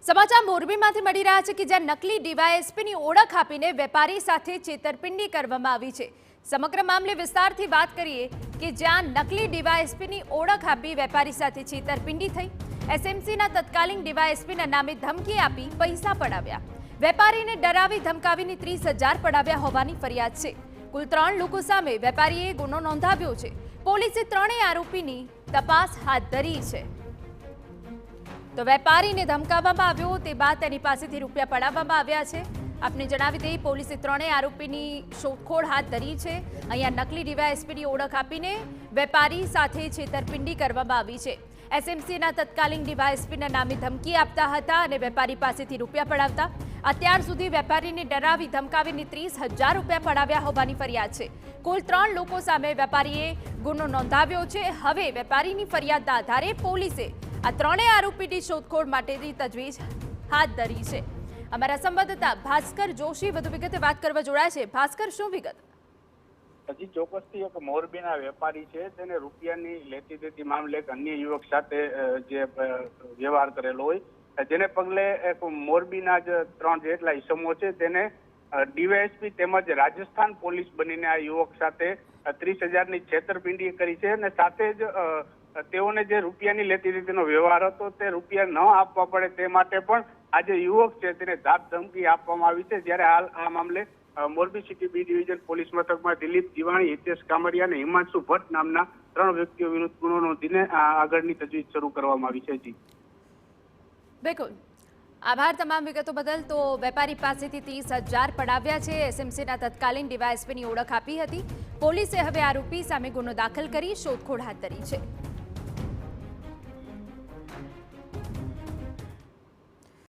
સમાચાર મોરબીમાંથી મળી રહ્યા છે કે જ્યાં નકલી ડીવાયએસપીની ઓળખ આપીને વેપારી સાથે છેતરપિંડી કરવામાં આવી છે। સમગ્ર મામલે વિસ્તારથી વાત કરીએ કે જ્યાં નકલી ડીવાયએસપીની ઓળખ આપી વેપારી સાથે છેતરપિંડી થઈ। એસએમસીના તત્કાલીન ડીવાયએસપીના નામે ધમકી આપી પૈસા પડાવ્યા। વેપારીને ડરાવી ધમકાવીને 30,000 પડાવ્યા હોવાની ફરિયાદ છે। કુલ 3 લોકો સામે વેપારીએ ગુનો નોંધાવ્યો છે। પોલીસે ત્રણેય આરોપીની તપાસ હાથ ધરી છે। તો વેપારીને ધમકાવવામાં આવ્યો તે બાદ તેની પાસેથી રૂપિયા પડાવવામાં આવ્યા છે। આપને જણાવી દઈએ પોલીસે ત્રણેય આરોપીની શોધખોળ હાથ ધરી છે। અહીંયા નકલી ડીવાયએસપીની ઓળખ આપીને વેપારી સાથે છેતરપિંડી કરવામાં આવી છે। એસએમસીના તત્કાલીન ડીવાયએસપીના નામે ધમકી આપતા હતા અને વેપારી પાસેથી રૂપિયા પડાવતા। અત્યાર સુધી વેપારીને ડરાવી ધમકાવીને 30,000 રૂપિયા પડાવ્યા હોવાની ફરિયાદ છે। કુલ 3 લોકો સામે વેપારીએ ગુનો નોંધાવ્યો છે। હવે વેપારીની ફરિયાદના આધારે પોલીસે આ ત્રણેય આરોપીની શોધખોળ માટેની તજવીજ હાથ ધરી છે। અમારા સંવાદદાતા ભાસ્કર જોશી વધુ વિગતે વાત કરવા જોડાયા છે। ભાસ્કર, શું વિગત? હજી ચોક્કસથી એક મોરબીના વેપારી છે તેને રૂપિયાની લેતી દેતી મામલે એક અન્ય યુવક સાથે જે વ્યવહાર કરેલો હોય જેને પગલે એક મોરબીના જ 3 જેટલા ઇસમો છે તેને ડીવાયએસપી તેમજ રાજસ્થાન પોલીસ બનીને આ યુવક સાથે 30,000ની છેતરપિંડી કરી છે અને સાથે જ તેઓને જે રૂપિયાની લેતી દેતીનો વ્યવહાર હતો તે રૂપિયા ન આપવા પડે તે માટે પણ આ જે યુવક છે તેને ધાક ધમકી આપવામાં આવી છે। જ્યારે હાલ આ મામલે Morbi city B division police મથકમાં દિલીપ જીવાણી, હિતેશ કામડિયા અને હિમાંશુ ભટ્ટ નામના 3 વ્યક્તિઓ વિરુદ્ધ ગુનો નોંધીને આગળની તજવીજ શરૂ કરવામાં આવી છે। જી બિલકુલ, આભાર તમામ વિગતો બદલ। તો વેપારી પાસેથી 30,000 પડાવ્યા છે। એસએમસીના તત્કાલીન ડીવાયએસપીની ઓળખ આપી હતી। પોલીસે હવે આરોપી સામે ગુનો દાખલ કરી શોધખોળ હાથ ધરી છે।